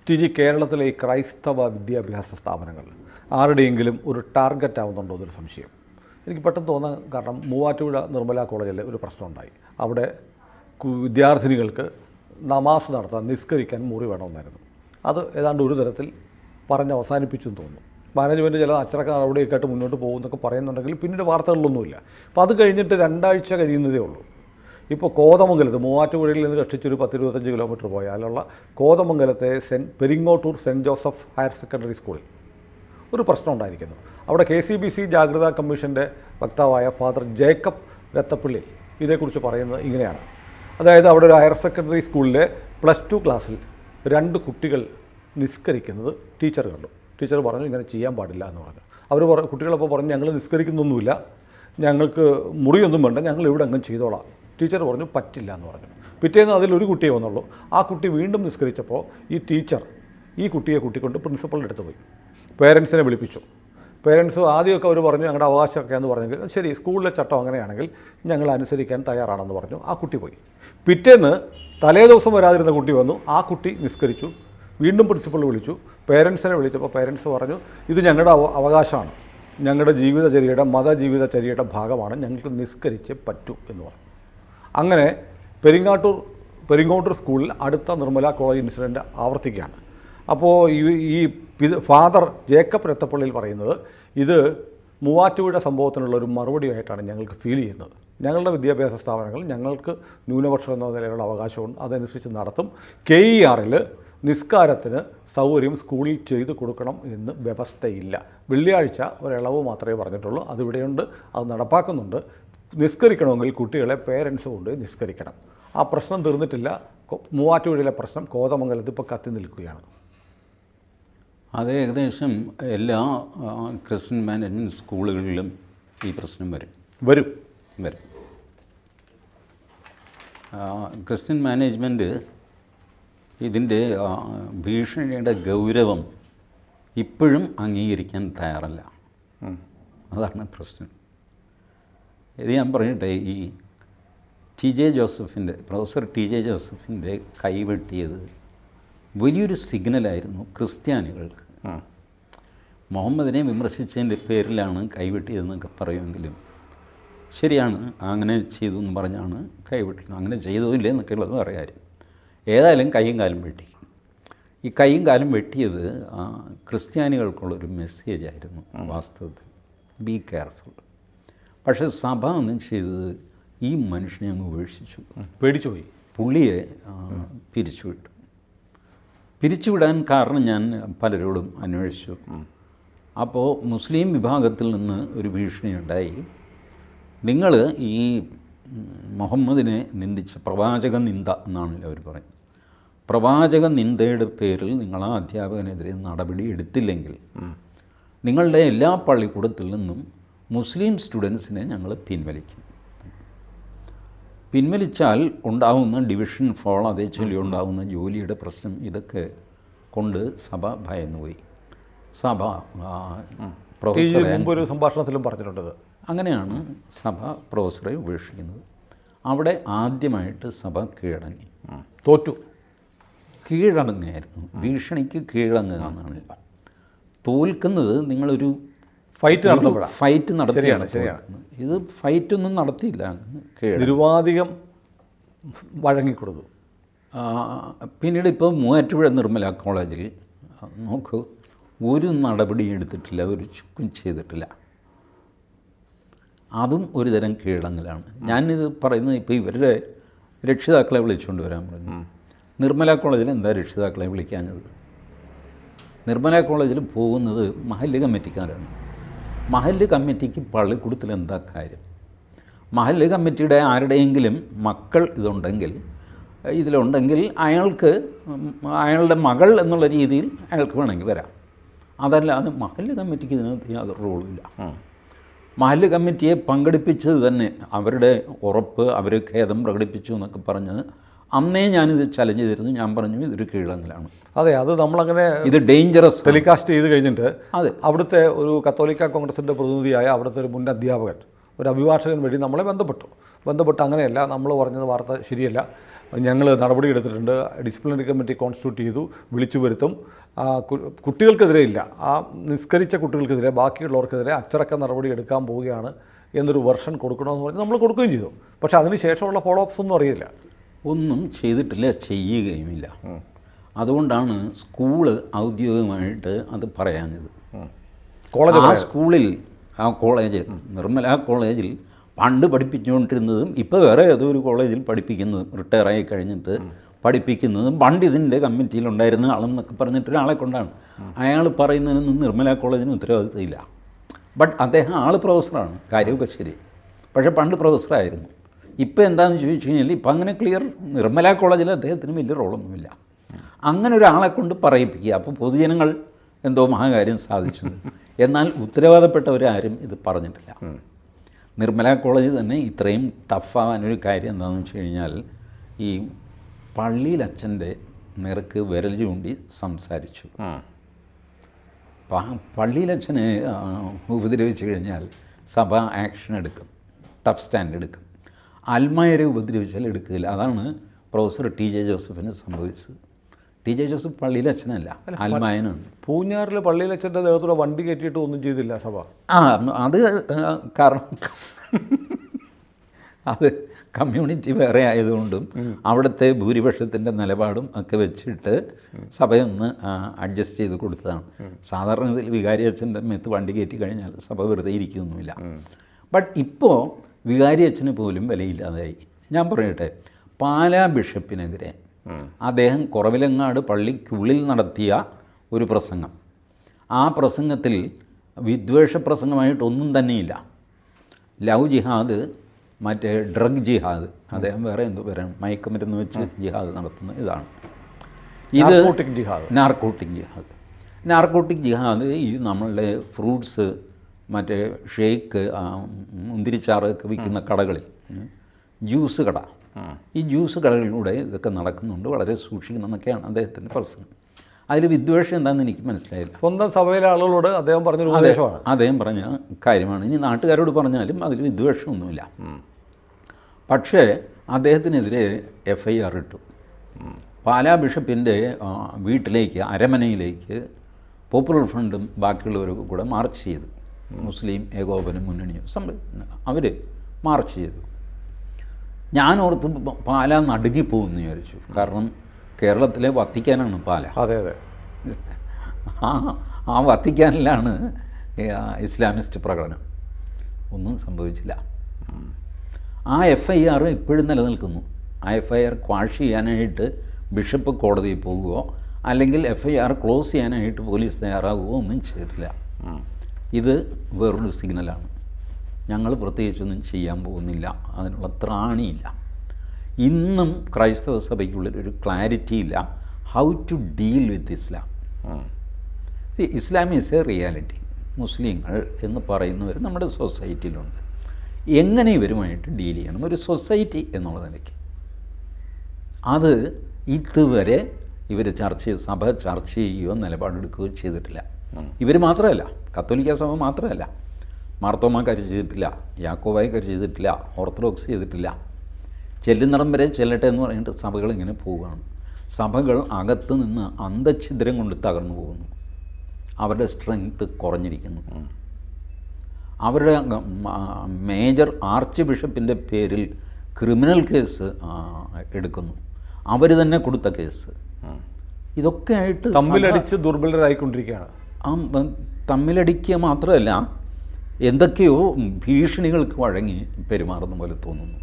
T കേരളത്തിലെ ഈ ക്രൈസ്തവ വിദ്യാഭ്യാസ സ്ഥാപനങ്ങൾ ആരുടെയെങ്കിലും ഒരു ടാർഗറ്റ് ആവുന്നുണ്ടോ എന്നൊരു സംശയം എനിക്ക് പെട്ടെന്ന് തോന്നാൻ കാരണം മൂവാറ്റുപുഴ നിർമ്മല കോളേജിൽ ഒരു പ്രശ്നമുണ്ടായി. അവിടെ വിദ്യാർത്ഥിനികൾക്ക് നമാസ് നടത്താൻ നിസ്കരിക്കാൻ മുറി വേണമെന്നായിരുന്നു. അത് ഏതാണ്ട് ഒരു തരത്തിൽ പറഞ്ഞ് അവസാനിപ്പിച്ചെന്ന് തോന്നുന്നു. മാനേജ്മെൻറ്റ് ചില അച്ചടക്ക നടപടിയൊക്കെ ആയിട്ട് മുന്നോട്ട് പോകുന്നൊക്കെ പറയുന്നുണ്ടെങ്കിൽ പിന്നീട് വാർത്തകളിലൊന്നുമില്ല. അപ്പോൾ അത് കഴിഞ്ഞിട്ട് 2 ആഴ്ച കഴിയുന്നതേ ഉള്ളൂ. ഇപ്പോൾ കോതമംഗലത്ത് മൂവാറ്റുപുഴയിൽ നിന്ന് കഷ്ടിച്ചൊരു 10-25 കിലോമീറ്റർ പോയാലുള്ള കോതമംഗലത്തെ Peringottoor Saint Joseph higher secondary സ്കൂളിൽ ഒരു പ്രശ്നം ഉണ്ടായിരിക്കുന്നു. അവിടെ KCBC ജാഗ്രതാ കമ്മീഷൻ്റെ വക്താവായ ഫാദർ ജേക്കബ് രത്തപ്പള്ളി ഇതേക്കുറിച്ച് പറയുന്നത് ഇങ്ങനെയാണ്. അതായത് അവിടെ ഒരു ഹയർ സെക്കൻഡറി സ്കൂളിലെ +2 ക്ലാസ്സിൽ 2 കുട്ടികൾ നിസ്കരിക്കുന്നത് ടീച്ചർ കണ്ടു. ടീച്ചർ പറഞ്ഞു ഇങ്ങനെ ചെയ്യാൻ പാടില്ല എന്ന് പറഞ്ഞു. കുട്ടികളപ്പോൾ പറഞ്ഞു ഞങ്ങൾ നിസ്കരിക്കുന്നൊന്നുമില്ല, ഞങ്ങൾക്ക് മുറിയൊന്നും വേണ്ട, ഞങ്ങൾ ഇവിടെ അങ്ങ് ചെയ്തോളാം. ടീച്ചർ പറഞ്ഞു പറ്റില്ല എന്ന് പറഞ്ഞു. പിറ്റേന്ന് അതിലൊരു കുട്ടിയെ വന്നുള്ളൂ. ആ കുട്ടി വീണ്ടും നിസ്കരിച്ചപ്പോൾ ഈ ടീച്ചർ ഈ കുട്ടിയെ കൂട്ടിക്കൊണ്ട് പ്രിൻസിപ്പളിൻ്റെ അടുത്ത് പോയി. പേരൻസിനെ വിളിപ്പിച്ചു. പേരൻസ് ആദ്യമൊക്കെ അവർ പറഞ്ഞു ഞങ്ങളുടെ അവകാശമൊക്കെ എന്ന് പറഞ്ഞെങ്കിൽ ശരി സ്കൂളിലെ ചട്ടം അങ്ങനെയാണെങ്കിൽ ഞങ്ങൾ അനുസരിക്കാൻ തയ്യാറാണെന്ന് പറഞ്ഞു. ആ കുട്ടി പോയി. പിറ്റേന്ന് തലേ ദിവസം വരാതിരുന്ന കുട്ടി വന്നു. ആ കുട്ടി നിസ്കരിച്ചു. വീണ്ടും പ്രിൻസിപ്പൾ വിളിച്ചു. പേരൻസിനെ വിളിച്ചപ്പോൾ പേരൻസ് പറഞ്ഞു ഇത് ഞങ്ങളുടെ അവകാശമാണ്, ഞങ്ങളുടെ ജീവിതചര്യയുടെ മതജീവിതചര്യയുടെ ഭാഗമാണ്, ഞങ്ങൾക്ക് നിസ്കരിച്ചേ പറ്റൂ എന്ന് പറഞ്ഞു. അങ്ങനെ പെരിങ്ങോട്ടൂർ സ്കൂളിൽ അടുത്ത നിർമ്മല കോളേജ് ഇൻസിഡൻറ്റ് ആവർത്തിക്കുകയാണ്. അപ്പോൾ ഈ ഫാദർ ജേക്കബ് രത്തപ്പള്ളിയിൽ പറയുന്നത് ഇത് മൂവാറ്റുപുഴ സംഭവത്തിനുള്ളൊരു മറുപടിയായിട്ടാണ് ഞങ്ങൾക്ക് ഫീൽ ചെയ്യുന്നത്. ഞങ്ങളുടെ വിദ്യാഭ്യാസ സ്ഥാപനങ്ങൾ ഞങ്ങൾക്ക് ന്യൂനപക്ഷം എന്ന നിലയിലുള്ള അവകാശമുണ്ട്, അതനുസരിച്ച് നടത്തും. KERൽ നിസ്കാരത്തിന് സൗകര്യം സ്കൂളിൽ ചെയ്തു കൊടുക്കണം എന്ന് വ്യവസ്ഥയില്ല. വെള്ളിയാഴ്ച ഒരിളവ് മാത്രമേ പറഞ്ഞിട്ടുള്ളൂ. അതിവിടെയുണ്ട്, അത് നടപ്പാക്കുന്നുണ്ട്. നിസ്കരിക്കണമെങ്കിൽ കുട്ടികളെ പേരൻസ് കൊണ്ട് നിസ്കരിക്കണം. ആ പ്രശ്നം തീർന്നിട്ടില്ല. മൂവാറ്റുപുഴയിലെ പ്രശ്നം കോതമംഗലത്ത് ഇപ്പോൾ കത്തി നിൽക്കുകയാണ്. അത് ഏകദേശം എല്ലാ ക്രിസ്ത്യൻ മാനേജ്മെൻറ്റ് സ്കൂളുകളിലും ഈ പ്രശ്നം വരും. ക്രിസ്ത്യൻ മാനേജ്മെൻറ്റ് ഇതിൻ്റെ ഭീഷണിയുടെ ഗൗരവം ഇപ്പോഴും അംഗീകരിക്കാൻ തയ്യാറല്ല. അതാണ് പ്രശ്നം. ഇത് ഞാൻ പറയട്ടെ, ഈ പ്രൊഫസർ TJ ജോസഫിൻ്റെ കൈവെട്ടിയത് വലിയൊരു സിഗ്നലായിരുന്നു ക്രിസ്ത്യാനികൾക്ക്. മുഹമ്മദിനെ വിമർശിച്ചതിൻ്റെ പേരിലാണ് കൈവെട്ടിയതെന്നൊക്കെ പറയുമെങ്കിലും ശരിയാണ്, അങ്ങനെ ചെയ്തു എന്ന് പറഞ്ഞാണ് കൈവെട്ടിയത്. അങ്ങനെ ചെയ്തതില്ലേ എന്നൊക്കെ ഉള്ളത് പറയാറ്. ഏതായാലും കൈയും കാലും വെട്ടി. ഈ കൈയും കാലും വെട്ടിയത് ക്രിസ്ത്യാനികൾക്കുള്ളൊരു മെസ്സേജായിരുന്നു വാസ്തവത്തിൽ. Be careful. പക്ഷേ സഭ ഒന്നും ചെയ്തത് ഈ മനുഷ്യനെ അങ്ങ് ഉപേക്ഷിച്ചു, പേടിച്ചുപോയി. പുള്ളിയെ പിരിച്ചുവിടാൻ കാരണം ഞാൻ പലരോടും അന്വേഷിച്ചു. അപ്പോൾ മുസ്ലിം വിഭാഗത്തിൽ നിന്ന് ഒരു ഭീഷണിയുണ്ടായി. നിങ്ങൾ ഈ മുഹമ്മദിനെ നിന്ദിച്ച പ്രവാചക നിന്ദ എന്നാണല്ലോ അവർ പറയുന്നത്. പ്രവാചക നിന്ദയുടെ പേരിൽ നിങ്ങൾ ആ അധ്യാപകനെതിരെ നടപടി എടുത്തില്ലെങ്കിൽ നിങ്ങളുടെ എല്ലാ പള്ളിക്കൂടത്തിൽ നിന്നും മുസ്ലിം സ്റ്റുഡൻസിനെ ഞങ്ങൾ പിൻവലിച്ചാൽ ഉണ്ടാകുന്ന ഡിവിഷൻ ഫോൾ, അതേ ചൊല്ലി ഉണ്ടാകുന്ന ജോലിയുടെ പ്രശ്നം, ഇതൊക്കെ കൊണ്ട് സഭ ഭയന്നുപോയി. സഭ ഒരു സംഭാഷണത്തിലും പറഞ്ഞിട്ടുണ്ട്. അങ്ങനെയാണ് സഭ പ്രൊഫസറെ ഉപേക്ഷിക്കുന്നത്. അവിടെ ആദ്യമായിട്ട് സഭ കീഴടങ്ങുകയായിരുന്നു. ഭീഷണിക്ക് കീഴടങ്ങുക എന്നാണ്. തോൽക്കുന്നത് നിങ്ങളൊരു ഫൈറ്റ് നടത്തിയാണ്. ഇത് ഫൈറ്റൊന്നും നടത്തിയില്ല, നിരുപാധികം വഴങ്ങിക്കൊടുത്തു. പിന്നീട് ഇപ്പോൾ മൂവാറ്റുപുഴ നിർമ്മല കോളേജിൽ നോക്കൂ, ഒരു നടപടിയും എടുത്തിട്ടില്ല, ഒരു ചുക്കും ചെയ്തിട്ടില്ല. അതും ഒരു തരം കീഴടങ്ങലാണ്. ഞാനിത് പറയുന്നത് ഇപ്പോൾ ഇവരുടെ രക്ഷിതാക്കളെ വിളിച്ചുകൊണ്ട് വരാൻ പറഞ്ഞു. നിർമ്മല കോളേജിൽ എന്താ രക്ഷിതാക്കളെ വിളിക്കാഞ്ഞത്? നിർമ്മല കോളേജിൽ പോകുന്നത് മഹല്ല് കമ്മിറ്റിക്കാരാണ്. മഹല്ല് കമ്മിറ്റിക്ക് പള്ളിക്കൂടത്തിൽ എന്താ കാര്യം? മഹല്ല് കമ്മിറ്റിയുടെ ആരുടെയെങ്കിലും മക്കൾ ഇതിലുണ്ടെങ്കിൽ അയാളുടെ മകൾ എന്നുള്ള രീതിയിൽ അയാൾക്ക് വേണമെങ്കിൽ വരാം. അതല്ലാതെ മഹല്ല് കമ്മിറ്റിക്ക് ഇതിനകത്ത് യാതൊരു റോളുമില്ല. മഹല്ല് കമ്മിറ്റിയെ പങ്കെടുപ്പിച്ചത് തന്നെ അവരുടെ ഉറപ്പ്, അവർ ഖേദം പ്രകടിപ്പിച്ചു എന്നൊക്കെ പറഞ്ഞത് അന്നേ ഞാനിത് ചലഞ്ച് ചെയ്തിരുന്നു. ഞാൻ പറഞ്ഞു ഇതൊരു കീഴടങ്ങലാണ്. അതെ, അത് നമ്മളങ്ങനെ ഇത് ഡേഞ്ചറസ് ടെലികാസ്റ്റ് ചെയ്ത് കഴിഞ്ഞിട്ട് അവിടുത്തെ ഒരു കത്തോലിക്ക കോൺഗ്രസിൻ്റെ പ്രതിനിധിയായ അവിടുത്തെ ഒരു മുൻ അധ്യാപകൻ, ഒരു അഭിഭാഷകൻ വഴി നമ്മളെ ബന്ധപ്പെട്ടു. അങ്ങനെയല്ല, നമ്മൾ പറഞ്ഞത് വാർത്ത ശരിയല്ല, ഞങ്ങൾ നടപടിയെടുത്തിട്ടുണ്ട്, ഡിസിപ്ലിനറി കമ്മിറ്റി കോൺസ്റ്റിറ്റ്യൂട്ട് ചെയ്തു, വിളിച്ചു വരുത്തും, കുട്ടികൾക്കെതിരെ ഇല്ല, ആ നിസ്കരിച്ച കുട്ടികൾക്കെതിരെ ബാക്കിയുള്ളവർക്കെതിരെ അച്ചടക്ക നടപടി എടുക്കാൻ പോവുകയാണ് എന്നൊരു വെർഷൻ കൊടുക്കണമെന്ന് പറഞ്ഞ് നമ്മൾ കൊടുക്കുകയും ചെയ്തു. പക്ഷേ അതിന് ശേഷമുള്ള ഫോളോ അപ്സ് ഒന്നും അറിയില്ല, ഒന്നും ചെയ്തിട്ടില്ല, ചെയ്യുകയുമില്ല. അതുകൊണ്ടാണ് സ്കൂള് ഔദ്യോഗികമായിട്ട് അത് പറയാഞ്ഞത്. ആ സ്കൂളിൽ, ആ കോളേജ്, നിർമ്മല കോളേജിൽ പണ്ട് പഠിപ്പിച്ചുകൊണ്ടിരുന്നതും ഇപ്പോൾ വേറെ ഏതൊരു കോളേജിൽ പഠിപ്പിക്കുന്നതും റിട്ടയറായി കഴിഞ്ഞിട്ട് പഠിപ്പിക്കുന്നതും പണ്ട് ഇതിൻ്റെ കമ്മിറ്റിയിലുണ്ടായിരുന്ന ആളെന്നൊക്കെ പറഞ്ഞിട്ട് ഒരാളെ കൊണ്ടാണ്. അയാൾ പറയുന്നതിനൊന്നും നിർമ്മല കോളേജിന് ഉത്തരവാദിത്തമില്ല. ബട്ട് അദ്ദേഹം ആൾ പ്രൊഫസറാണ്, കാര്യമൊക്കെ ശരി, പക്ഷേ പണ്ട് പ്രൊഫസറായിരുന്നു. ഇപ്പോൾ എന്താണെന്ന് ചോദിച്ചു കഴിഞ്ഞാൽ ഇപ്പം അങ്ങനെ ക്ലിയർ, നിർമ്മല കോളേജിൽ അദ്ദേഹത്തിന് വലിയ റോളൊന്നുമില്ല. അങ്ങനെ ഒരാളെ കൊണ്ട് പറയിപ്പിക്കുക, അപ്പോൾ പൊതുജനങ്ങൾ എന്തോ മഹാകാര്യം സാധിച്ചു. എന്നാൽ ഉത്തരവാദപ്പെട്ടവരാരും ഇത് പറഞ്ഞിട്ടില്ല. നിർമ്മല കോളേജ് തന്നെ ഇത്രയും ടഫാവാനൊരു കാര്യം എന്താണെന്ന് വെച്ച് കഴിഞ്ഞാൽ, ഈ പള്ളിയിലച്ഛൻ്റെ നേർക്ക് വിരൽ ചൂണ്ടി സംസാരിച്ചു. പള്ളിയിലച്ഛനെ ഉപദ്രവിച്ചു കഴിഞ്ഞാൽ സഭ ആക്ഷൻ എടുക്കും, ടഫ് സ്റ്റാൻഡ് എടുക്കും. അൽമായരെ ഉപദ്രവിച്ചാൽ എടുക്കില്ല. അതാണ് പ്രൊഫസർ ടി ജെ ജോസഫിന് സംഭവിച്ചത്. ടി ജെ ജോസഫ് പള്ളിയിലച്ഛനല്ല, അൽമായനാണ്. പൂഞ്ഞാറിൽ പള്ളിയിലച്ഛൻ്റെ ദേഹത്തൂടെ വണ്ടി കയറ്റിയിട്ട് ഒന്നും ചെയ്തില്ല സഭ. അത് കാരണം അത് കമ്മ്യൂണിറ്റി വേറെ ആയതുകൊണ്ടും അവിടുത്തെ ഭൂരിപക്ഷത്തിൻ്റെ നിലപാടും ഒക്കെ വെച്ചിട്ട് സഭയൊന്ന് അഡ്ജസ്റ്റ് ചെയ്ത് കൊടുത്തതാണ്. സാധാരണ ഇതിൽ വികാരി അച്ഛൻ്റെ മേത്ത് വണ്ടി കയറ്റി കഴിഞ്ഞാൽ സഭ വെറുതെ ഇരിക്കുകയൊന്നുമില്ല. ബട്ട് ഇപ്പോൾ വികാരി അച്ഛന് പോലും വിലയില്ലാതായി. ഞാൻ പറയട്ടെ, പാലാ ബിഷപ്പിനെതിരെ അദ്ദേഹം കുറവിലങ്ങാട് പള്ളിക്കുള്ളിൽ നടത്തിയ ഒരു പ്രസംഗം, ആ പ്രസംഗത്തിൽ വിദ്വേഷ പ്രസംഗമായിട്ടൊന്നും തന്നെയില്ല. ലവ് ജിഹാദ്, മറ്റേ ഡ്രഗ് ജിഹാദ്, അദ്ദേഹം വേറെ എന്തോ പറയാം, മയക്കുമരുന്ന് വെച്ച് ജിഹാദ് നടത്തുന്ന ഇതാണ്. ഇത് നാർക്കോട്ടിക് ജിഹാദ് ഈ നമ്മളുടെ ഫ്രൂട്ട്സ്, മറ്റേ ഷേക്ക്, മുന്തിരിച്ചാറൊക്കെ വിൽക്കുന്ന കടകളിൽ, ജ്യൂസ് കട, ഈ ജ്യൂസ് കടകളിലൂടെ ഇതൊക്കെ നടക്കുന്നുണ്ട്, വളരെ സൂക്ഷിക്കണം എന്നൊക്കെയാണ് അദ്ദേഹത്തിൻ്റെ പ്രസംഗം. അതിൽ വിദ്വേഷം എന്താണെന്ന് എനിക്ക് മനസ്സിലായില്ല. സ്വന്തം സഭയിലെ ആളുകളോട് അദ്ദേഹം പറഞ്ഞൊരു ഉപദേശമാണ്, അദ്ദേഹം പറഞ്ഞ കാര്യമാണ്. ഇനി നാട്ടുകാരോട് പറഞ്ഞാലും അതിൽ വിദ്വേഷമൊന്നുമില്ല. പക്ഷേ അദ്ദേഹത്തിനെതിരെ FIR ഇട്ടു. പാലാ ബിഷപ്പിൻ്റെ വീട്ടിലേക്ക്, അരമനയിലേക്ക് പോപ്പുലർ ഫ്രണ്ടും ബാക്കിയുള്ളവരൊക്കെ കൂടെ മാർച്ച് ചെയ്തു. മുസ്ലിം ഏകോപന മുന്നണിയും അവർ മാർച്ച് ചെയ്തു. ഞാൻ ഓർത്ത് പാലാ നടുങ്ങിപ്പോകുമെന്ന് വിചാരിച്ചു. കാരണം കേരളത്തിലെ വത്തിക്കാനാണ് പാലാ. അതെ അതെ, ആ വത്തിക്കാനിലാണ് ഇസ്ലാമിസ്റ്റ് പ്രകടനം. ഒന്നും സംഭവിച്ചില്ല. ആ FIR ഇപ്പോഴും നിലനിൽക്കുന്നു. ആ FIR ക്വാഷ് ചെയ്യാനായിട്ട് ബിഷപ്പ് കോടതിയിൽ പോകുകയോ അല്ലെങ്കിൽ FIR ക്ലോസ് ചെയ്യാനായിട്ട് പോലീസ് തയ്യാറാകുകയോ ഒന്നും ചെയ്തിട്ടില്ല. ഇത് വേറൊരു സിഗ്നലാണ്. ഞങ്ങൾ പ്രത്യേകിച്ചൊന്നും ചെയ്യാൻ പോകുന്നില്ല, അതിനുള്ള ത്രാണിയില്ല. ഇന്നും ക്രൈസ്തവ സഭയ്ക്കുള്ളിൽ ഒരു ക്ലാരിറ്റി ഇല്ല how to deal with Islam. Islam is a reality. മുസ്ലിങ്ങൾ എന്ന് പറയുന്നവർ നമ്മുടെ സൊസൈറ്റിയിലുണ്ട്. എങ്ങനെ ഇവരുമായിട്ട് ഡീൽ ചെയ്യണം ഒരു സൊസൈറ്റി എന്നുള്ള നിലയ്ക്ക്, അത് ഇതുവരെ ഇവർ സഭ ചർച്ച ചെയ്യുകയോ നിലപാടെടുക്കുകയോ ചെയ്തിട്ടില്ല. ഇവർ മാത്രമല്ല, കത്തോലിക്ക സഭ മാത്രമല്ല, മാർത്തോമാക്കാർ ചെയ്തിട്ടില്ല, യാക്കോബായക്കാർ ചെയ്തിട്ടില്ല, ഓർത്തഡോക്സ് ചെയ്തിട്ടില്ല. ചെല്ലുന്നിടം വരെ ചെല്ലട്ടെ എന്ന് പറഞ്ഞിട്ട് സഭകൾ ഇങ്ങനെ പോവുകയാണ്. സഭകൾ അകത്ത് നിന്ന് അന്തഛിദ്രം കൊണ്ട് തകർന്നു പോകുന്നു. അവരുടെ സ്ട്രെങ്ത്ത് കുറഞ്ഞിരിക്കുന്നു. അവരുടെ മേജർ ആർച്ച് ബിഷപ്പിൻ്റെ പേരിൽ ക്രിമിനൽ കേസ് എടുക്കുന്നു. അവർ തന്നെ കൊടുത്ത കേസ്. ഇതൊക്കെ ആയിട്ട് തമ്മിലടിച്ച് ദുർബലരായിക്കൊണ്ടിരിക്കുകയാണ്. തമ്മിലടിക്കുക മാത്രമല്ല, എന്തൊക്കെയോ ഭീഷണികൾക്ക് വഴങ്ങി പെരുമാറുന്ന പോലെ തോന്നുന്നു.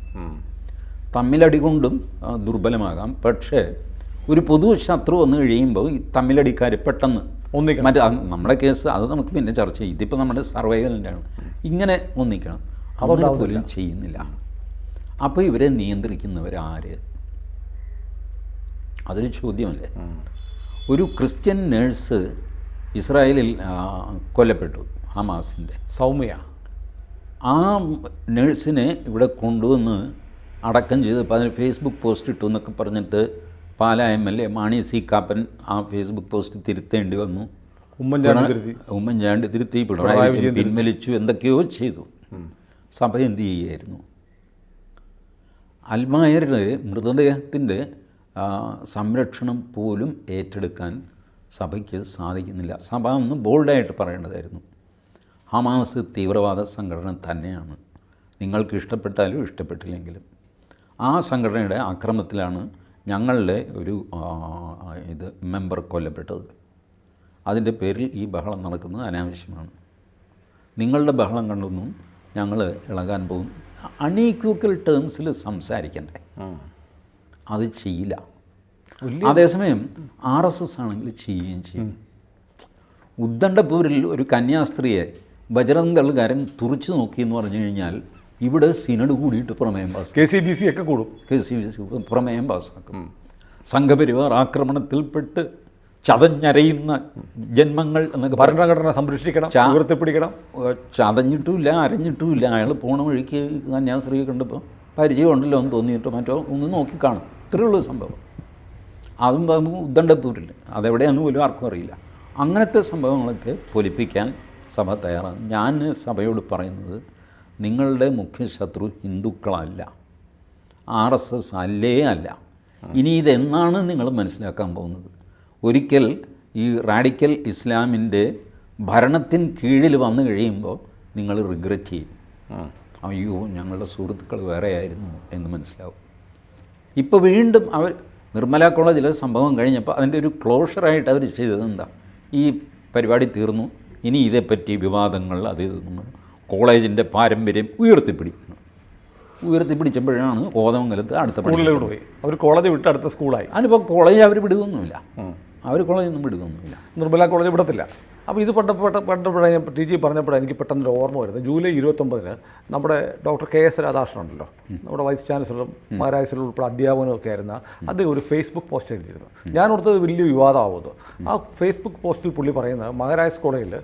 തമ്മിലടി കൊണ്ടും ദുർബലമാകാം. പക്ഷേ ഒരു പൊതു ശത്രു വന്നു കഴിയുമ്പോൾ ഈ തമ്മിലടിക്കാർ പെട്ടെന്ന് ഒന്നിക്കണം. മറ്റേ നമ്മുടെ കേസ് അത് നമുക്ക് പിന്നെ ചർച്ച ചെയ്യും. ഇതിപ്പോൾ നമ്മുടെ സർവൈവലിൻ്റെ ആണ്. ഇങ്ങനെ ഒന്നിക്കണം, അതുകൊണ്ട് പോലും ചെയ്യുന്നില്ല. അപ്പോൾ ഇവരെ നിയന്ത്രിക്കുന്നവരാര്? അതൊരു ചോദ്യമല്ലേ. ഒരു ക്രിസ്ത്യൻ നേഴ്സ് ഇസ്രായേലിൽ കൊല്ലപ്പെട്ടു, ഹമാസിൻ്റെ സൗമ്യ. ആ നേഴ്സിനെ ഇവിടെ കൊണ്ടുവന്ന് അടക്കം ചെയ്ത് അതിന് ഫേസ്ബുക്ക് പോസ്റ്റ് ഇട്ടു എന്നൊക്കെ പറഞ്ഞിട്ട് പാലാ MLA മാണി സി കാപ്പൻ ആ ഫേസ്ബുക്ക് പോസ്റ്റ് തിരുത്തേണ്ടി വന്നു. ഉമ്മൻചാണ്ടി തിരുത്തി, പിണറായി പിൻവലിച്ചു, എന്തൊക്കെയോ ചെയ്തു. സഭ എന്ത് ചെയ്യായിരുന്നു? അൽമായരുടെ മൃതദേഹത്തിൻ്റെ സംരക്ഷണം പോലും ഏറ്റെടുക്കാൻ സഭയ്ക്ക് സാധിക്കുന്നില്ല. സഭ അന്ന് ബോൾഡായിട്ട് പറയേണ്ടതായിരുന്നു, ഹമാസ് തീവ്രവാദ സംഘടന തന്നെയാണ്, നിങ്ങൾക്ക് ഇഷ്ടപ്പെട്ടാലും ഇഷ്ടപ്പെട്ടില്ലെങ്കിലും. ആ സംഘടനയുടെ ആക്രമണത്തിലാണ് ഞങ്ങളുടെ ഒരു മെമ്പർ കൊല്ലപ്പെട്ടത്. അതിൻ്റെ പേരിൽ ഈ ബഹളം നടക്കുന്നത് അനാവശ്യമാണ്. നിങ്ങളുടെ ബഹളം കണ്ടൊന്നും ഞങ്ങൾ ഇളകാൻ പോകും. അൺഈക്വൽ ടേംസിൽ സംസാരിക്കണ്ടേ, അത് ചെയ്യില്ല. അതേസമയം RSS ആണെങ്കിൽ ചെയ്യുകയും ചെയ്യും. ഉദ്ദണ്ഡപൂരിൽ ഒരു കന്യാസ്ത്രീയെ ബജറംഗ് ദൾകാരൻ തുറച്ചു നോക്കി എന്ന് പറഞ്ഞു കഴിഞ്ഞാൽ ഇവിടെ സിനഡ് കൂടിയിട്ട് പ്രമേയം പാസ്സാക്കും. KCBC ഒക്കെ കൂടും. KCBC പ്രമേയം പാസ്സാക്കും. സംഘപരിവാർ ആക്രമണത്തിൽപ്പെട്ട് ചതഞ്ഞരയുന്ന ജന്മങ്ങൾ എന്നൊക്കെ ഭരണഘടന സംരക്ഷിക്കണം, ഉയർത്തിപ്പിടിക്കണം. ചതഞ്ഞിട്ടുമില്ല, അരഞ്ഞിട്ടുമില്ല. അയാൾ പോണ വഴിക്ക് കന്യാസ്ത്രീയെ കണ്ടപ്പോൾ പരിചയമുണ്ടല്ലോ എന്ന് തോന്നിയിട്ടോ മറ്റോ ഒന്ന് നോക്കിക്കാണും. ഇത്രയുള്ളൂ സംഭവം. അതും ഉദ്ദണ്ഡപൂരിൽ, അതെവിടെയാണെന്ന് പോലും ആർക്കും അറിയില്ല. അങ്ങനത്തെ സംഭവങ്ങളൊക്കെ പൊലിപ്പിക്കാൻ സഭ തയ്യാറാണ്. ഞാൻ സഭയോട് പറയുന്നത്, നിങ്ങളുടെ മുഖ്യ ശത്രു ഹിന്ദുക്കളല്ല, RSS അല്ല. ഇനി ഇതെന്നാണ് നിങ്ങൾ മനസ്സിലാക്കാൻ പോകുന്നത്? ഒരിക്കൽ ഈ റാഡിക്കൽ ഇസ്ലാമിൻ്റെ ഭരണത്തിന് കീഴിൽ വന്നു കഴിയുമ്പോൾ നിങ്ങൾ റിഗ്രറ്റ് ചെയ്യും. അയ്യോ ഞങ്ങളുടെ സുഹൃത്തുക്കൾ വേറെയായിരുന്നു എന്ന് മനസ്സിലാവും. ഇപ്പോൾ വീണ്ടും അവർ നിർമ്മല കോളേജിലെ സംഭവം കഴിഞ്ഞപ്പോൾ അതിൻ്റെ ഒരു ക്ലോഷറായിട്ട് അവർ ചെയ്തത് എന്താ? ഈ പരിപാടി തീർന്നു, ഇനി ഇതേപ്പറ്റി വിവാദങ്ങൾ അത് കോളേജിൻ്റെ പാരമ്പര്യം ഉയർത്തിപ്പിടിച്ചപ്പോഴാണ് കോതമംഗലത്ത് അടുത്ത സ്കൂളിലോട്ട് പോയി. അവർ കോളേജ് വിട്ട് അടുത്ത സ്കൂളായി. അതിനിപ്പോൾ കോളേജ് അവർ വിടുകയൊന്നുമില്ല, അവർ കോളേജൊന്നും വിടുകയൊന്നുമില്ല. നിർമ്മല കോളേജ് വിടത്തില്ല. അപ്പോൾ ഇത് പണ്ടപ്പോഴേ TG പറഞ്ഞപ്പോഴാണ് എനിക്ക് പെട്ടെന്നൊരു ഓർമ്മ വരുന്നത്. ജൂലൈ 29 നമ്മുടെ ഡോക്ടർ KS രാധാകൃഷ്ണൻ ഉണ്ടല്ലോ, നമ്മുടെ വൈസ് ചാൻസലറും മഹാരാജസിലും ഉൾപ്പെടെ അധ്യാപകനും ഒക്കെ ആയിരുന്ന അദ്ദേഹം ഒരു ഫേസ്ബുക്ക് പോസ്റ്റ് എഴുതിയിരുന്നു. ഞാൻ ഓർത്തത് വലിയ വിവാദമാവുന്നത്. ആ ഫേസ്ബുക്ക് പോസ്റ്റിൽ പുള്ളി പറയുന്നത്, മഹാരാജസ് കോളേജിൽ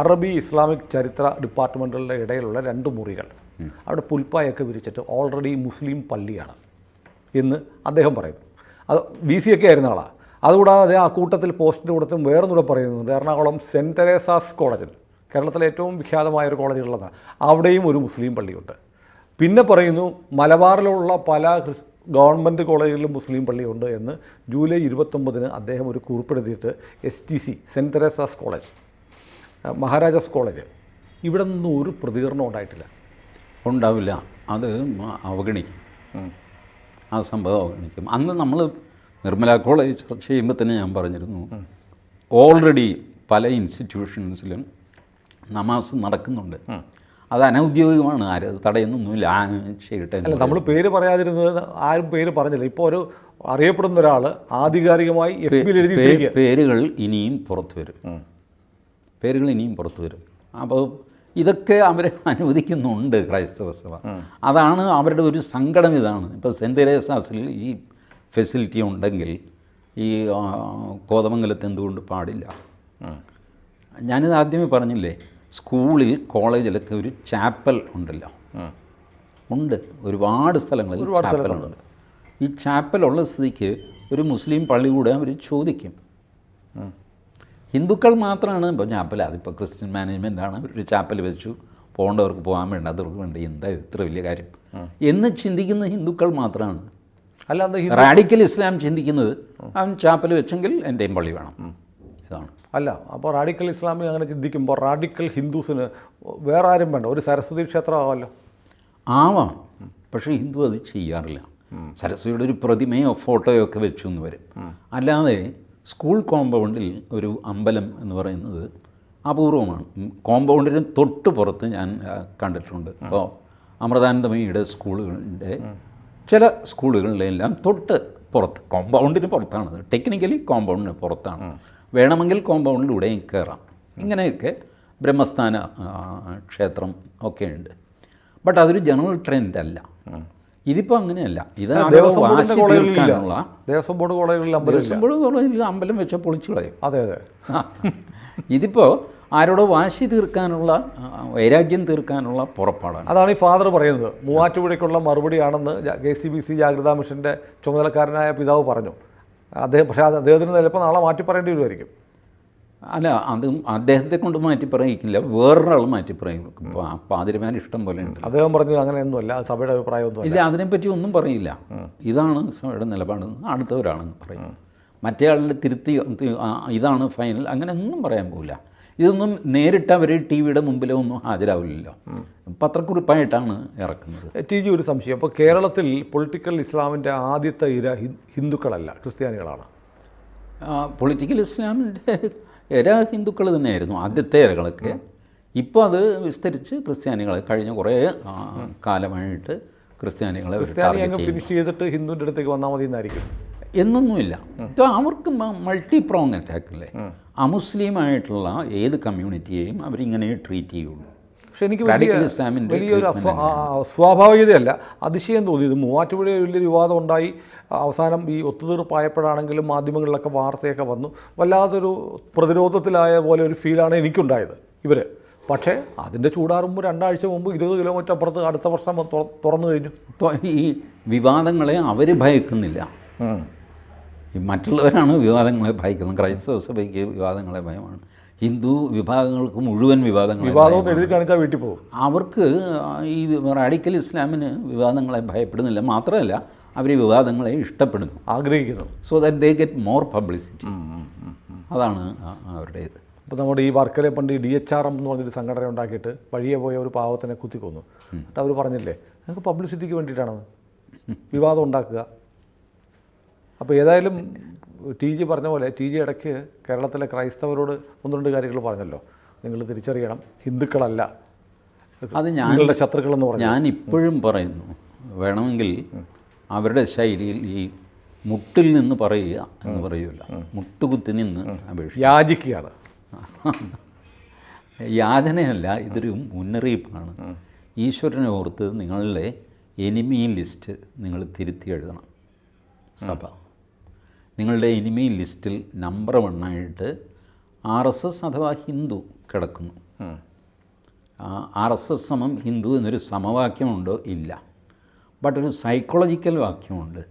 അറബി ഇസ്ലാമിക് ചരിത്ര ഡിപ്പാർട്ട്മെൻറ്റുകളുടെ ഇടയിലുള്ള 2 മുറികൾ അവിടെ പുൽപ്പായൊക്കെ വിരിച്ചിട്ട് ഓൾറെഡി മുസ്ലിം പള്ളിയാണ് എന്ന് അദ്ദേഹം പറയുന്നു. അത് BC ഒക്കെ ആയിരുന്ന ആളാണ്. അതുകൂടാതെ ആ കൂട്ടത്തിൽ പോസ്റ്റിൻ്റെ കൂട്ടത്തിൽ വേറൊന്നുകൂടെ പറയുന്നുണ്ട്. എറണാകുളം സെൻറ്റ് തെരേസാസ് കോളേജിൽ, കേരളത്തിലെ ഏറ്റവും വിഖ്യാതമായൊരു കോളേജുള്ളതാണ്, അവിടെയും ഒരു മുസ്ലിം പള്ളിയുണ്ട്. പിന്നെ പറയുന്നു മലബാറിലുള്ള പല ഗവൺമെൻറ് കോളേജുകളിലും മുസ്ലിം പള്ളിയുണ്ട് എന്ന് ജൂലൈ 29 അദ്ദേഹം ഒരു കുറിപ്പെടുത്തിയിട്ട് STC saint Teresa's college, Maharaja's college, ഇവിടെ നിന്നും ഒരു പ്രതികരണം ഉണ്ടാവില്ല. അത് അവഗണിക്കും, ആ സംഭവം അവഗണിക്കും. അന്ന് നമ്മൾ നിർമ്മല കോളേജ് ചർച്ച ചെയ്യുമ്പോൾ തന്നെ ഞാൻ പറഞ്ഞിരുന്നു, ഓൾറെഡി പല ഇൻസ്റ്റിറ്റ്യൂഷൻസിലും നമാസ് നടക്കുന്നുണ്ട്. അത് അനൗദ്യോഗികമാണ്, ആരും തടയുന്നൊന്നുമില്ല, ചെയ്യട്ടെ. അല്ല, നമ്മൾ പേര് പറയാതിരുന്നത്, ആരും പേര് പറഞ്ഞില്ല. ഇപ്പോൾ ഒരു അറിയപ്പെടുന്ന ഒരാൾ ആധികാരികമായി FBയിൽ എഴുതി പേരുകൾ ഇനിയും പുറത്തു വരും. അപ്പോൾ ഇതൊക്കെ അവർ അനുവദിക്കുന്നുണ്ട് ക്രൈസ്തവ സഭ. അതാണ് അവരുടെ ഒരു സങ്കടം. ഇതാണ് ഇപ്പോൾ സെൻറ്റ് തെരേസാസിൽ ഈ ഫെസിലിറ്റി ഉണ്ടെങ്കിൽ ഈ കോതമംഗലത്ത് എന്തുകൊണ്ട് പാടില്ല? ഞാനിത് ആദ്യമേ പറഞ്ഞില്ലേ, സ്കൂളിൽ കോളേജിലൊക്കെ ഒരു ചാപ്പൽ ഉണ്ടല്ലോ, ഉണ്ട്, ഒരുപാട് സ്ഥലങ്ങളിൽ ചാപ്പലുണ്ട്. ഈ ചാപ്പലുള്ള സ്ഥിതിക്ക് ഒരു മുസ്ലിം പള്ളി കൂടെ അവർ ചോദിക്കും. ഹിന്ദുക്കൾ മാത്രമാണ് ഇപ്പോൾ ചാപ്പൽ, അതിപ്പോൾ ക്രിസ്ത്യൻ മാനേജ്മെൻറ്റാണ് ഒരു ചാപ്പൽ വെച്ചു, പോകേണ്ടവർക്ക് പോകാൻ വേണ്ടാത്തവർക്ക് വേണ്ടി എന്താ ഇത്ര വലിയ കാര്യം എന്ന് ചിന്തിക്കുന്ന ഹിന്ദുക്കൾ മാത്രമാണ്. അല്ലാതെ റാഡിക്കൽ ഇസ്ലാം ചിന്തിക്കുന്നത് അവൻ ചാപ്പൽ വെച്ചെങ്കിൽ എൻ്റെയും പള്ളി വേണം, ഇതാണ്. അല്ല, അപ്പോൾ റാഡിക്കൽ ഇസ്ലാമി അങ്ങനെ ചിന്തിക്കുമ്പോൾ റാഡിക്കൽ ഹിന്ദുസിന് വേറെ ആരും വേണ്ട, ഒരു സരസ്വതി ക്ഷേത്രമാവല്ലോ. ആവാം, പക്ഷേ ഹിന്ദു അത് ചെയ്യാറില്ല. സരസ്വതിയുടെ ഒരു പ്രതിമയോ ഫോട്ടോയോ ഒക്കെ വെച്ചു എന്ന് വരും. അല്ലാതെ സ്കൂൾ കോമ്പൗണ്ടിൽ ഒരു അമ്പലം എന്ന് പറയുന്നത് അപൂർവമാണ്. കോമ്പൗണ്ടിന് തൊട്ട് പുറത്ത് ഞാൻ കണ്ടിട്ടുണ്ട്. ഇപ്പോൾ അമൃതാനന്ദമയിയുടെ സ്കൂളുകളുടെ ചില സ്കൂളുകളിലെല്ലാം തൊട്ട് പുറത്ത്, കോമ്പൗണ്ടിന് പുറത്താണ്, ടെക്നിക്കലി കോമ്പൗണ്ടിന് പുറത്താണ്, വേണമെങ്കിൽ കോമ്പൗണ്ടിലൂടെയും കയറാം. ഇങ്ങനെയൊക്കെ ബ്രഹ്മസ്ഥാന ക്ഷേത്രം ഒക്കെ ഉണ്ട്. ബട്ട് അതൊരു ജനറൽ ട്രെൻഡ് അല്ല. ഇതിപ്പോൾ അങ്ങനെയല്ല. ഇത് ദേവസ്വം ബോർഡ് കോളേജുകളിൽ അമ്പലം വെച്ചാൽ പൊളിച്ചു കളയും. അതെ അതെ. ഇതിപ്പോൾ ആരോടോ വാശി തീർക്കാനുള്ള, വൈരാഗ്യം തീർക്കാനുള്ള പുറപ്പാടാണ്. അതാണ് ഈ ഫാദർ പറയുന്നത്. മൂവാറ്റുപുഴയ്ക്കുള്ള മറുപടിയാണെന്ന് KCBC ജാഗ്രതാ മിഷൻ്റെ ചുമതലക്കാരനായ പിതാവ് പറഞ്ഞു. അദ്ദേഹം, പക്ഷേ അദ്ദേഹത്തിന് ചിലപ്പോൾ നാളെ മാറ്റി പറയേണ്ടി വരുമായിരിക്കും. അല്ല, അതും അദ്ദേഹത്തെ കൊണ്ട് മാറ്റി പറയിക്കില്ല, വേറൊരാൾ മാറ്റി പറയും. പാതിരിമാർ ഇഷ്ടം പോലെ ഉണ്ട്. അദ്ദേഹം പറഞ്ഞത് അങ്ങനെയൊന്നുമല്ല, സഭയുടെ അഭിപ്രായമൊന്നും ഇല്ല, അതിനെപ്പറ്റി ഒന്നും പറയില്ല. ഇതാണ് സഭയുടെ നിലപാട്, അടുത്തവരാണെന്ന് പറയും. മറ്റേ ആളിൻ്റെ തിരുത്തി ഇതാണ് ഫൈനൽ, അങ്ങനെ ഒന്നും പറയാൻ പോകില്ല. ഇതൊന്നും നേരിട്ട് അവർ ടി വിയുടെ മുമ്പിലോ ഒന്നും ഹാജരാവില്ലല്ലോ, പത്രക്കുറിപ്പായിട്ടാണ് ഇറക്കുന്നത്. ടി ജി, ഒരു സംശയം. അപ്പോൾ കേരളത്തിൽ പൊളിറ്റിക്കൽ ഇസ്ലാമിൻ്റെ ആദ്യത്തെ ഇര ഹിന്ദുക്കളല്ല, ക്രിസ്ത്യാനികളാണ്. പൊളിറ്റിക്കൽ ഇസ്ലാമിൻ്റെ ഇര ഹിന്ദുക്കൾ തന്നെയായിരുന്നു ആദ്യത്തെ ഇരകളൊക്കെ. ഇപ്പോൾ അത് വിസ്തരിച്ച് ക്രിസ്ത്യാനികളെ കഴിഞ്ഞ കുറേ കാലമായിട്ട് ക്രിസ്ത്യാനികളെ അങ്ങ് ഫിനിഷ് ചെയ്തിട്ട് ഹിന്ദുവിൻ്റെ അടുത്തേക്ക് വന്നാൽ മതി എന്നായിരിക്കും. എന്നൊന്നുമില്ല. ഇപ്പോൾ അവർക്ക് മൾട്ടി പ്രോങ് അറ്റാക്കല്ലേ. അമുസ്ലിമായിട്ടുള്ള ഏത് കമ്മ്യൂണിറ്റിയെയും അവരിങ്ങനെ ട്രീറ്റ് ചെയ്യുള്ളൂ. പക്ഷെ എനിക്ക് വലിയൊരു സ്വാഭാവികതയല്ല, അതിശയം തോന്നിയത് മൂവാറ്റുപുഴയിൽ വലിയൊരു വിവാദം ഉണ്ടായി. അവസാനം ഈ ഒത്തുതീർപ്പായപ്പോഴാണെങ്കിലും മാധ്യമങ്ങളിലൊക്കെ വാർത്തയൊക്കെ വന്നു. വല്ലാതൊരു പ്രതിരോധത്തിലായ പോലെ ഒരു ഫീലാണ് എനിക്കുണ്ടായത് ഇവർ. പക്ഷേ അതിൻ്റെ ചൂടാറുമ്പോൾ 2 ആഴ്ച മുമ്പ് 20 കിലോമീറ്റർ അപ്പുറത്ത് അടുത്ത വർഷം തുറന്നു കഴിഞ്ഞു. ഇപ്പോൾ ഈ വിവാദങ്ങളെ അവർ ഭയക്കുന്നില്ല, ഈ മറ്റുള്ളവരാണ് വിവാദങ്ങളെ ഭയക്കുന്നത്. ക്രൈസ്തവ സഭയ്ക്ക് വിവാദങ്ങളെ ഭയമാണ്, ഹിന്ദു വിഭാഗങ്ങൾക്ക് മുഴുവൻ വിവാദം എഴുതി കാണിച്ചാൽ വീട്ടിൽ പോകും. അവർക്ക് ഈ റാഡിക്കൽ ഇസ്ലാമിന് വിവാദങ്ങളെ ഭയപ്പെടുന്നില്ല, മാത്രമല്ല അവർ വിവാദങ്ങളെ ഇഷ്ടപ്പെടുന്നു, ആഗ്രഹിക്കുന്നു. So that they get more publicity. അതാണ് അവരുടെ ഇത്. ഇപ്പോൾ നമ്മുടെ ഈ വർക്കലെ പണ്ട് DHRM എന്ന് പറഞ്ഞൊരു സംഘടന ഉണ്ടാക്കിയിട്ട് വഴിയെ പോയ ഒരു പാവത്തിനെ കുത്തിക്കൊന്നു. എന്നിട്ട് അവർ പറഞ്ഞില്ലേ, ഞങ്ങൾക്ക് പബ്ലിസിറ്റിക്ക് വേണ്ടിയിട്ടാണെന്ന് വിവാദം ഉണ്ടാക്കുക. അപ്പോൾ ഏതായാലും ടി ജി പറഞ്ഞ പോലെ ടി ജി ഇടയ്ക്ക് കേരളത്തിലെ ക്രൈസ്തവരോട് 1-2 കാര്യങ്ങൾ പറഞ്ഞല്ലോ. നിങ്ങൾ തിരിച്ചറിയണം, ഹിന്ദുക്കളല്ല അത് ഞങ്ങളുടെ ശത്രുക്കളെന്ന് പറഞ്ഞു. ഞാൻ ഇപ്പോഴും പറയുന്നു, വേണമെങ്കിൽ അവരുടെ ശൈലിയിൽ ഈ മുട്ടിൽ നിന്ന് പറയുക എന്ന് പറയൂല, മുട്ടുകുത്തി നിന്ന് യാചിക്കുകയാണ്. യാചനയല്ല, ഇതൊരു മുന്നറിയിപ്പാണ്. ഈശ്വരനെ ഓർത്ത് നിങ്ങളുടെ എനിമി ലിസ്റ്റ് നിങ്ങൾ തിരുത്തി എഴുതണം. സഭ നിങ്ങളുടെ എനിമി ലിസ്റ്റിൽ നമ്പർ 1 ആയിട്ട് RSS അഥവാ ഹിന്ദു കിടക്കുന്നു. RSS സമം ഹിന്ദു എന്നൊരു സമവാക്യമുണ്ടോ? ഇല്ല. ബട്ട് ഒരു സൈക്കോളജിക്കൽ വാക്യമുണ്ട്.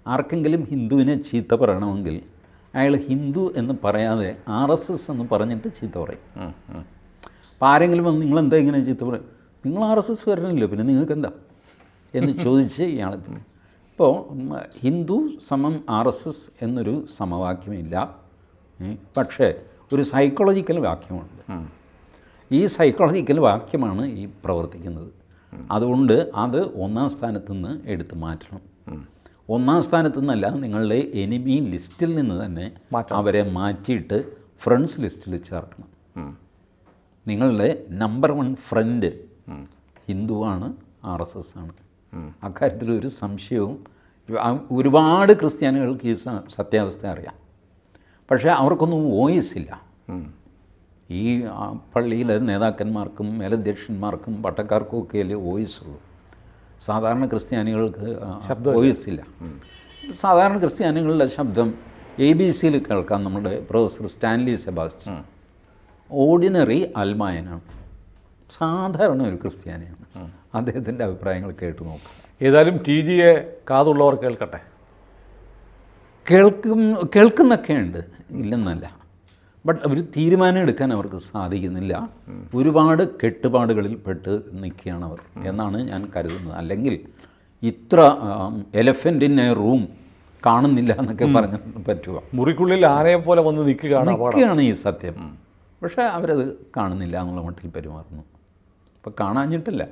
ആർക്കെങ്കിലും ഹിന്ദുവിനെ ചീത്ത പറയണമെങ്കിൽ അയാൾ ഹിന്ദു എന്ന് പറയാതെ RSS എന്ന് പറഞ്ഞിട്ട് ചീത്ത പറയും. അപ്പോൾ ആരെങ്കിലും വന്ന് നിങ്ങളെന്താ ഇങ്ങനെ ചീത്ത പറയും, നിങ്ങൾ RSS വരണമല്ലോ, പിന്നെ നിങ്ങൾക്ക് എന്താ എന്ന് ചോദിച്ച് ഇയാൾ. ഇപ്പോൾ ഹിന്ദു സമം RSS എന്നൊരു സമവാക്യമില്ല, പക്ഷേ ഒരു സൈക്കോളജിക്കൽ വാക്യമുണ്ട്. ഈ സൈക്കോളജിക്കൽ വാക്യമാണ് ഈ പ്രവർത്തിക്കുന്നത്. അതുകൊണ്ട് അത് 1-ാം സ്ഥാനത്ത് നിന്ന് എടുത്തു മാറ്റണം. 1-ാം സ്ഥാനത്ത് നിന്നല്ല, നിങ്ങളുടെ എനിമി ലിസ്റ്റിൽ നിന്ന് തന്നെ അവരെ മാറ്റിയിട്ട് ഫ്രണ്ട്സ് ലിസ്റ്റിൽ ചേർക്കണം. നിങ്ങളുടെ നമ്പർ 1 ഫ്രണ്ട് ഹിന്ദുവാണ്, RSS ആണ്. അക്കാര്യത്തിലൊരു സംശയവും. ഒരുപാട് ക്രിസ്ത്യാനികൾക്ക് ഈ സത്യാവസ്ഥ അറിയാം, പക്ഷേ അവർക്കൊന്നും വോയിസ് ഇല്ല. ഈ പള്ളിയിലെ നേതാക്കന്മാർക്കും മേലധ്യക്ഷന്മാർക്കും പട്ടക്കാർക്കും ഒക്കെയല്ലേ വോയിസ് ഉള്ളൂ. സാധാരണ ക്രിസ്ത്യാനികൾക്ക് വോയിസ് ഇല്ല. സാധാരണ ക്രിസ്ത്യാനികളുടെ ശബ്ദം ABC കേൾക്കാം. നമ്മുടെ പ്രൊഫസർ സ്റ്റാൻലി സെബാസ്റ്റ്യൻ ഓർഡിനറി അൽമായനാണ്, സാധാരണ ഒരു ക്രിസ്ത്യാനിയാണ്. അദ്ദേഹത്തിൻ്റെ അഭിപ്രായങ്ങൾ കേട്ടു നോക്കുക. ഏതായാലും ടി ജിയെ കാതുള്ളവർ കേൾക്കട്ടെ. കേൾക്കുന്നൊക്കെ ഉണ്ട്, ഇല്ലെന്നല്ല. ബട്ട് അവർ തീരുമാനം എടുക്കാൻ അവർക്ക് സാധിക്കുന്നില്ല. ഒരുപാട് കെട്ടുപാടുകളിൽ പെട്ട് നിൽക്കുകയാണ് അവർ എന്നാണ് ഞാൻ കരുതുന്നത്. അല്ലെങ്കിൽ ഇത്ര എലഫൻ്റ് റൂം കാണുന്നില്ല എന്നൊക്കെ പറഞ്ഞ് പറ്റുക. മുറിക്കുള്ളിൽ ആനയെ പോലെ വന്ന് നിൽക്കുകയാണ് ഈ സത്യം. പക്ഷേ അവരത് കാണുന്നില്ല എന്നുള്ള മട്ടിൽ പെരുമാറുന്നു. അപ്പോൾ കാണാഞ്ഞിട്ടില്ല,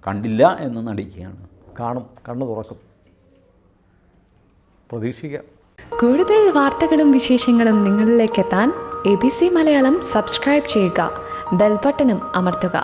കണ്ടില്ല എന്ന് നടിക്കുകയാണ്. കാണും, കണ്ണു തുറക്കും, പ്രതീക്ഷിക്കാം. കൂടുതൽ വാർത്തകളും വിശേഷങ്ങളും നിങ്ങളിലേക്ക് എത്താൻ ABC മലയാളം സബ്സ്ക്രൈബ് ചെയ്യുക, ബെൽ ബട്ടണും അമർത്തുക.